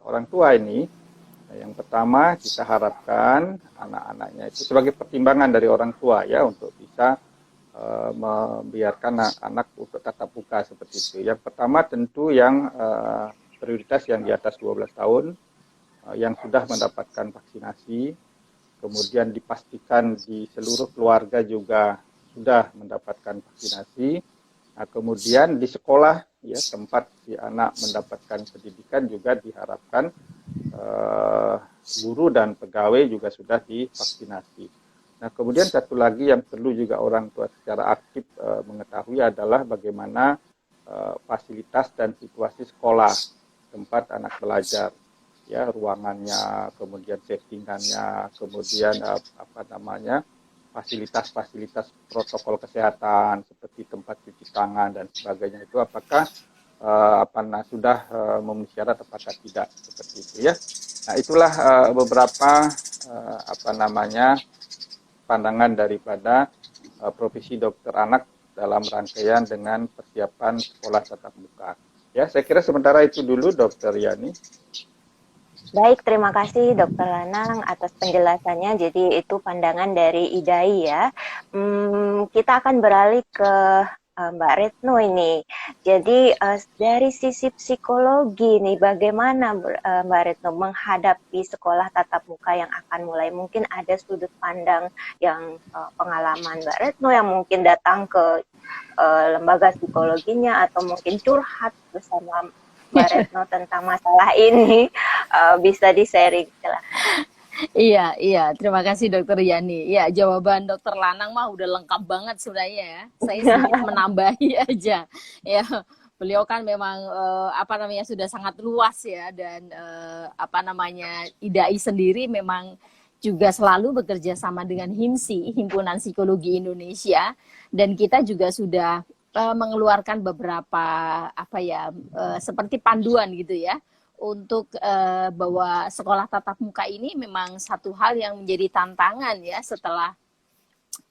orang tua ini, yang pertama kita harapkan anak-anaknya itu sebagai pertimbangan dari orang tua ya untuk bisa membiarkan anak-anak untuk tatap muka seperti itu. Yang pertama tentu yang prioritas yang di atas 12 tahun yang sudah mendapatkan vaksinasi, kemudian dipastikan di seluruh keluarga juga sudah mendapatkan vaksinasi. Nah, kemudian di sekolah ya tempat si anak mendapatkan pendidikan juga diharapkan guru dan pegawai juga sudah divaksinasi. Nah, kemudian satu lagi yang perlu juga orang tua secara aktif mengetahui adalah bagaimana fasilitas dan situasi sekolah tempat anak belajar, ya ruangannya, kemudian settingannya, kemudian fasilitas-fasilitas protokol kesehatan seperti tempat cuci tangan dan sebagainya itu apakah sudah memenuhi syarat apakah tidak seperti itu ya. Nah, itulah beberapa pandangan daripada profesi dokter anak dalam rangkaian dengan persiapan sekolah tatap muka. Ya, saya kira sementara itu dulu Dokter Yani. Baik, terima kasih Dokter Lanang atas penjelasannya. Jadi itu pandangan dari IDAI ya. Kita akan beralih ke Mbak Retno ini. Jadi dari sisi psikologi nih, bagaimana Mbak Retno menghadapi sekolah tatap muka yang akan mulai? Mungkin ada sudut pandang yang pengalaman Mbak Retno yang mungkin datang ke lembaga psikologinya atau mungkin curhat bersama Mbak Retno tentang masalah ini, bisa di-sharing. Iya, terima kasih Dokter Yani. Ya, jawaban Dokter Lanang mah udah lengkap banget sebenarnya ya. Saya sedikit menambahi aja. Ya, beliau kan memang sudah sangat luas ya, dan IDAI sendiri memang juga selalu bekerja sama dengan HIMSI, Himpunan Psikologi Indonesia, dan kita juga sudah mengeluarkan beberapa seperti panduan gitu ya, untuk bahwa sekolah tatap muka ini memang satu hal yang menjadi tantangan ya setelah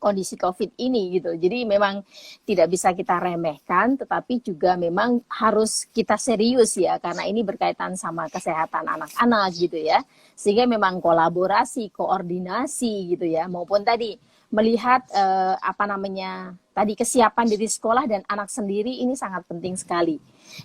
kondisi COVID ini gitu. Jadi memang tidak bisa kita remehkan, tetapi juga memang harus kita serius ya, karena ini berkaitan sama kesehatan anak-anak gitu ya. Sehingga memang kolaborasi, koordinasi gitu ya, maupun tadi melihat tadi kesiapan diri sekolah dan anak sendiri ini sangat penting sekali.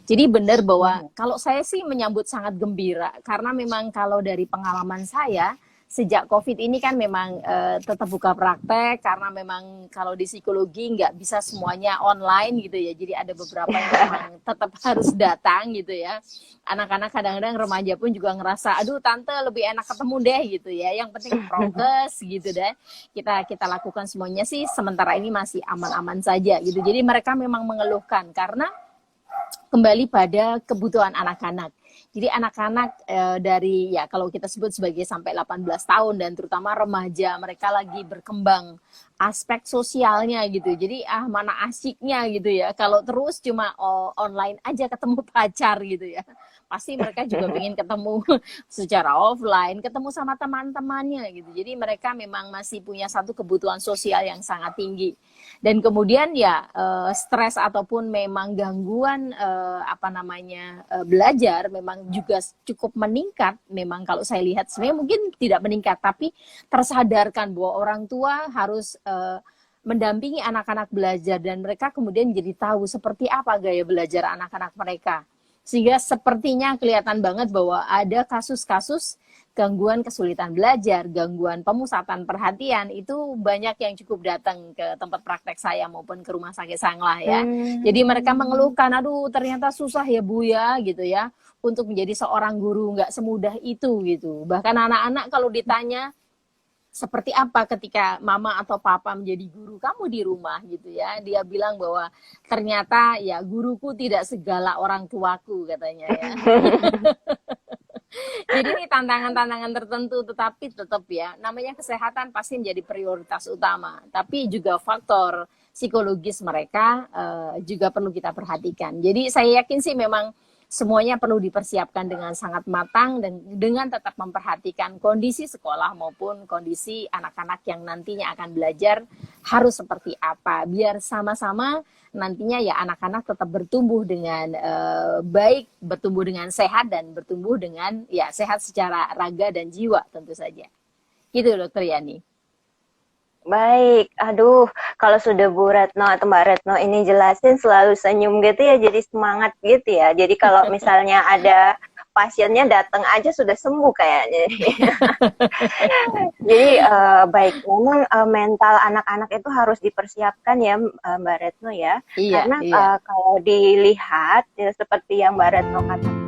Jadi benar bahwa kalau saya sih menyambut sangat gembira, karena memang kalau dari pengalaman saya sejak COVID ini kan memang tetap buka praktek, karena memang kalau di psikologi nggak bisa semuanya online gitu ya, jadi ada beberapa yang memang tetap harus datang gitu ya. Anak-anak kadang-kadang remaja pun juga ngerasa, aduh tante lebih enak ketemu deh gitu ya, yang penting prokes gitu deh. Kita lakukan semuanya sih sementara ini masih aman-aman saja gitu. Jadi mereka memang mengeluhkan karena kembali pada kebutuhan anak-anak. Jadi anak-anak dari ya kalau kita sebut sebagai sampai 18 tahun dan terutama remaja, mereka lagi berkembang aspek sosialnya gitu. Jadi mana asyiknya gitu ya. Kalau terus cuma online aja ketemu pacar gitu ya. Pasti mereka juga ingin ketemu secara offline, ketemu sama teman-temannya gitu. Jadi mereka memang masih punya satu kebutuhan sosial yang sangat tinggi. Dan kemudian ya stres ataupun memang gangguan belajar memang juga cukup meningkat. Memang kalau saya lihat sebenarnya mungkin tidak meningkat, tapi tersadarkan bahwa orang tua harus mendampingi anak-anak belajar, dan mereka kemudian jadi tahu seperti apa gaya belajar anak-anak mereka. Sehingga sepertinya kelihatan banget bahwa ada kasus-kasus gangguan kesulitan belajar, gangguan pemusatan perhatian, itu banyak yang cukup datang ke tempat praktek saya maupun ke rumah sakit Sanglah ya. Jadi mereka mengeluhkan, aduh ternyata susah ya Bu ya gitu ya, untuk menjadi seorang guru, nggak semudah itu gitu. Bahkan anak-anak kalau ditanya seperti apa ketika mama atau papa menjadi guru kamu di rumah gitu ya, dia bilang bahwa ternyata ya guruku tidak segala orang tuaku katanya ya. Jadi ini tantangan-tantangan tertentu, tetapi tetap ya, namanya kesehatan pasti menjadi prioritas utama. Tapi juga faktor psikologis mereka juga perlu kita perhatikan. Jadi saya yakin sih memang semuanya perlu dipersiapkan dengan sangat matang dan dengan tetap memperhatikan kondisi sekolah maupun kondisi anak-anak yang nantinya akan belajar harus seperti apa, biar sama-sama nantinya ya anak-anak tetap bertumbuh dengan baik, bertumbuh dengan sehat dan bertumbuh dengan ya sehat secara raga dan jiwa tentu saja. Gitu Dokter Yani. Baik, aduh, kalau sudah Bu Retno atau Mbak Retno ini jelasin selalu senyum gitu ya, jadi semangat gitu ya. Jadi kalau misalnya ada pasiennya datang aja sudah sembuh kayaknya. Jadi baik, memang mental anak-anak itu harus dipersiapkan ya Mbak Retno ya. Iya, Karena iya. kalau dilihat ya, seperti yang Mbak Retno katakan,